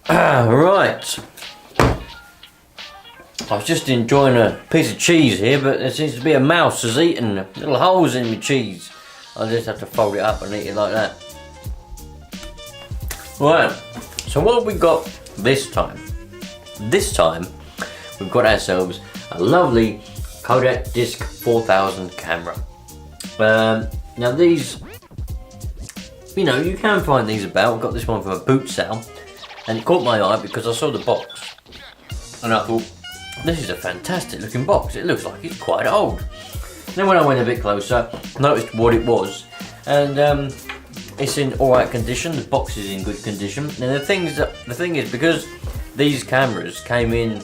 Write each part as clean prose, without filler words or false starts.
Right. I was just enjoying a piece of cheese here, but there seems to be a mouse has eaten little holes in my cheese. I'll just have to fold it up and eat it like that. Right, so what have we got this time? This time, we've got ourselves a lovely Kodak Disc 4000 camera. Now these, you know, you can find these about. I got this one from a boot sale, and it caught my eye because I saw the box, and I thought, this is a fantastic looking box. It looks like it's quite old. Then when I went a bit closer, I noticed what it was, and it's in alright condition. The box is in good condition. And the thing is, because these cameras came in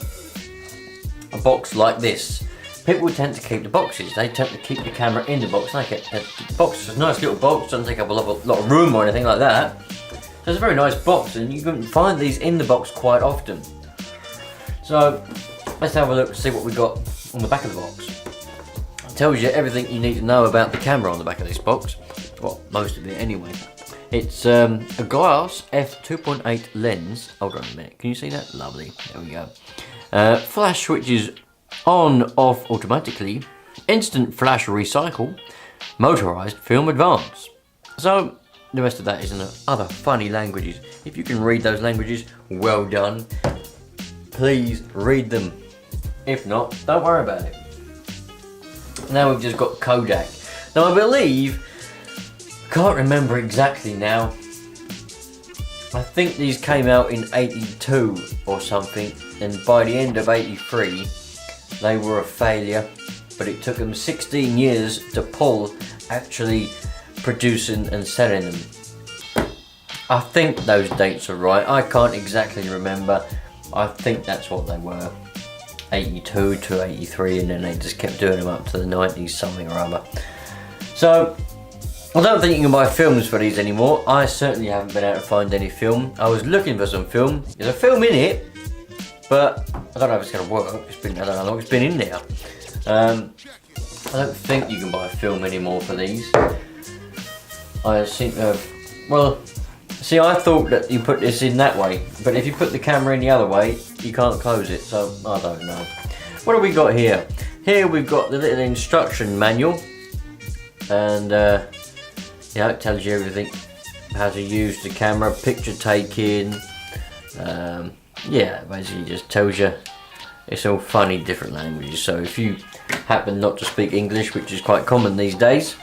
a box like this, people tend to keep the boxes. They tend to keep the camera in the box. Like the box is a nice little box, doesn't take up a lot of room or anything like that. So it's a very nice box, and you can find these in the box quite often. So let's have a look and see what we got on the back of the box. It tells you everything you need to know about the camera on the back of this box. Well, most of it anyway. It's a glass f2.8 lens. Hold on a minute, can you see that? Lovely, there we go. Flash switches on, off automatically. Instant flash recycle. Motorized film advance. So the rest of that is in other funny languages. If you can read those languages, well done. Please read them. If not, don't worry about it. Now we've just got Kodak. Now I believe, can't remember exactly now, I think these came out in 82 or something, and by the end of 83 they were a failure, but it took them 16 years to pull actually producing and selling them. I think those dates are right. I can't exactly remember. I think that's what they were. 82 to 83, and then they just kept doing them up to the 90s, something or other. So I don't think you can buy films for these anymore. I certainly haven't been able to find any film. I was looking for some film. There's a film in it, but I don't know if it's going to work. I don't know how long it's been in there. I don't think you can buy film anymore for these. I seem to have, well, see, I thought that you put this in that way, but if you put the camera in the other way, you can't close it, so I don't know. What have we got here? Here we've got the little instruction manual, and yeah, it tells you everything, how to use the camera, picture taking, yeah, basically just tells you. It's all funny different languages, so if you happen not to speak English, which is quite common these days,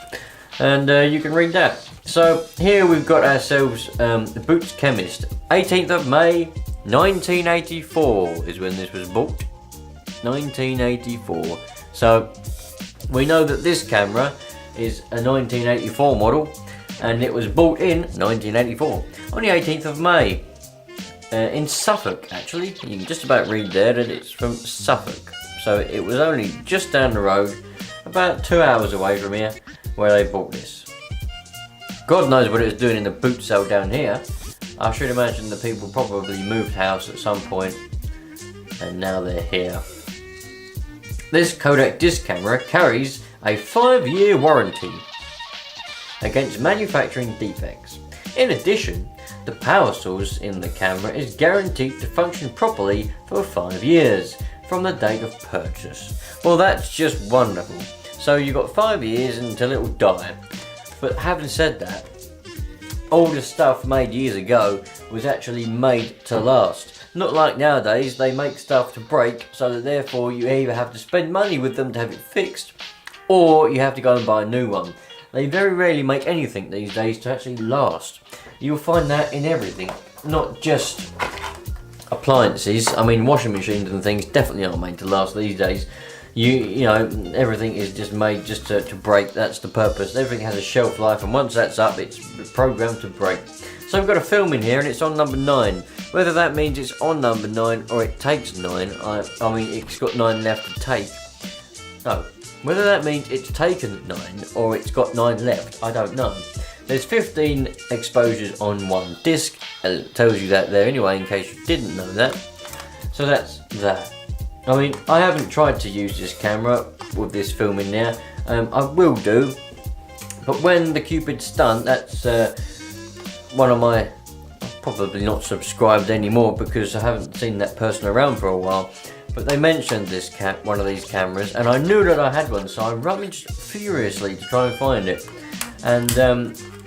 and you can read that. So here we've got ourselves the Boots Chemist. 18th of May 1984 is when this was bought. 1984. So we know that this camera is a 1984 model, and it was bought in 1984 on the 18th of May in Suffolk. Actually, you can just about read there that it's from Suffolk. So it was only just down the road, about 2 hours away from here, where they bought this. God knows what it was doing in the boot sale down here. I should imagine the people probably moved house at some point, and now they're here. This Kodak disc camera carries a 5-year warranty against manufacturing defects. In addition, the power source in the camera is guaranteed to function properly for 5 years from the date of purchase. Well, that's just wonderful. So you've got 5 years until it will die. But having said that, all the stuff made years ago was actually made to last. Not like nowadays, they make stuff to break, so that therefore you either have to spend money with them to have it fixed, or you have to go and buy a new one. They very rarely make anything these days to actually last. You'll find that in everything, not just appliances. I mean, washing machines and things definitely aren't made to last these days. You know, everything is just made just to break. That's the purpose. Everything has a shelf life, and once that's up, it's programmed to break. So we've got a film in here, and it's on number 9. Whether that means it's on number 9 or it takes 9, I mean, it's got 9 left to take. No, whether that means it's taken 9 or it's got 9 left, I don't know. There's 15 exposures on one disc. It tells you that there anyway, in case you didn't know that. So that's that. I mean, I haven't tried to use this camera with this film in there. I will do, but when the Cupid stunt, that's one of my probably not subscribed anymore because I haven't seen that person around for a while. But they mentioned this one of these cameras, and I knew that I had one, so I rummaged furiously to try and find it. And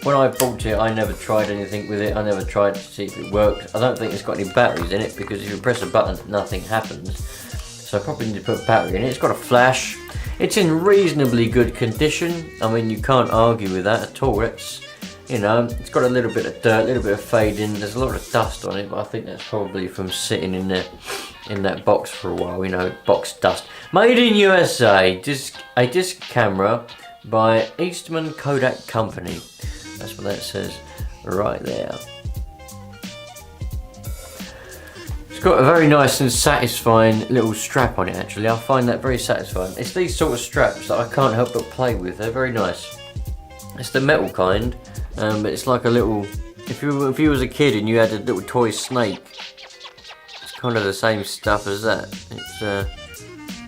when I bought it, I never tried anything with it. I never tried to see if it worked. I don't think it's got any batteries in it, because if you press a button, nothing happens. So I probably need to put a battery in it. It's got a flash. It's in reasonably good condition. I mean, you can't argue with that at all. It's, you know, it's got a little bit of dirt, a little bit of fading. There's a lot of dust on it, but I think that's probably from sitting in there, in that box for a while. You know, box dust. Made in USA. A disc camera by Eastman Kodak Company. That's what that says right there. It's got a very nice and satisfying little strap on it, actually. I find that very satisfying. It's these sort of straps that I can't help but play with. They're very nice. It's the metal kind, but it's like a little... If you was a kid and you had a little toy snake, it's kind of the same stuff as that. It's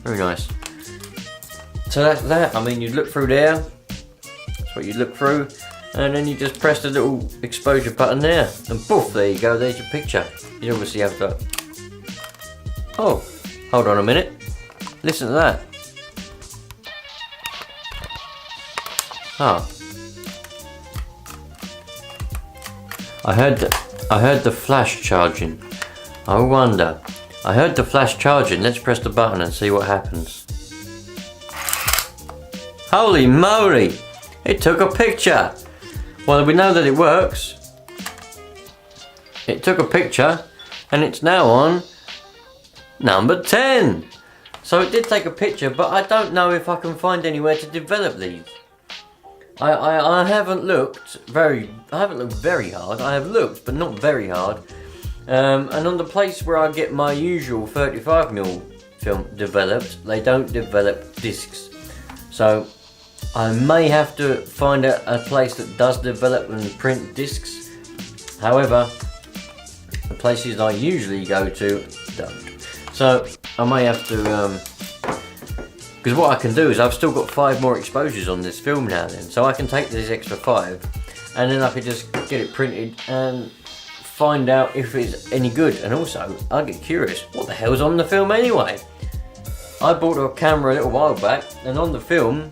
very nice. So that's that. I mean, you'd look through there. That's what you'd look through. And then you just press the little exposure button there, and poof, there you go, there's your picture. You obviously have to... Oh, hold on a minute. Listen to that. Oh. I heard the flash charging. I wonder. I heard the flash charging. Let's press the button and see what happens. Holy moly! It took a picture! Well, we know that it works. It took a picture, and it's now on number 10. So it did take a picture, but I don't know if I can find anywhere to develop these. I haven't looked very hard. I have looked, but not very hard. And on the place where I get my usual 35mm film developed, they don't develop discs. So I may have to find a place that does develop and print discs. However, the places I usually go to don't. So I may have to, because what I can do is I've still got 5 more exposures on this film now then. So I can take this extra 5 and then I could just get it printed and find out if it's any good. And also, I get curious, what the hell's on the film anyway? I bought a camera a little while back, and on the film,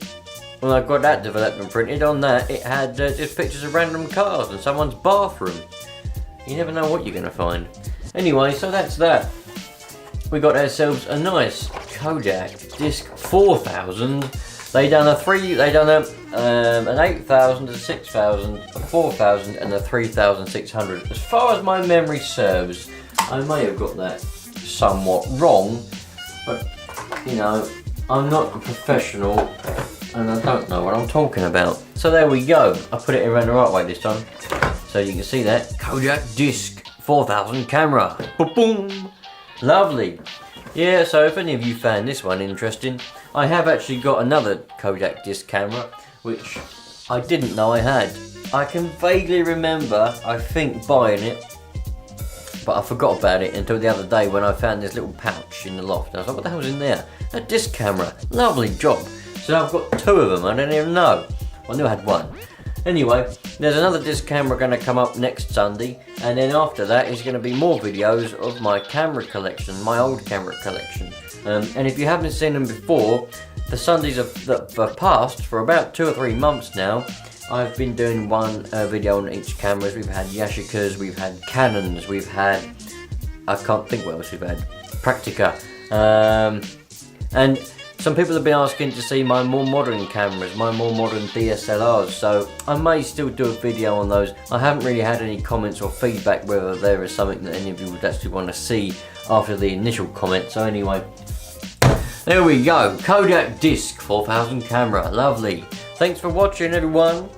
when I got that developed and printed, on that it had just pictures of random cars and someone's bathroom. You never know what you're going to find. Anyway, so that's that. We got ourselves a nice Kodak Disc 4000. They done an 8000, a 6000, a 4000 and a 3600. As far as my memory serves, I may have got that somewhat wrong, but you know, I'm not a professional and I don't know what I'm talking about. So there we go. I put it around the right way this time. So you can see that Kodak Disc 4000 camera. Boom, boom. Lovely. Yeah, so if any of you found this one interesting, I have actually got another Kodak Disc camera, which I didn't know I had. I can vaguely remember, I think, buying it, but I forgot about it until the other day when I found this little pouch in the loft. I was like, what the hell's in there? A disc camera. Lovely job. So I've got 2 of them, I didn't even know. I knew I had 1. Anyway, there's another disc camera going to come up next Sunday, and then after that is going to be more videos of my camera collection, my old camera collection. And if you haven't seen them before, the Sundays have passed for about 2 or 3 months now. I've been doing one video on each camera. We've had Yashicas, we've had Canons, we've had, I can't think what else we've had, Praktica, and some people have been asking to see my more modern cameras, my more modern DSLRs, so I may still do a video on those. I haven't really had any comments or feedback whether there is something that any of you would actually want to see after the initial comment. So anyway, there we go, Kodak Disc 4000 camera, lovely. Thanks for watching everyone.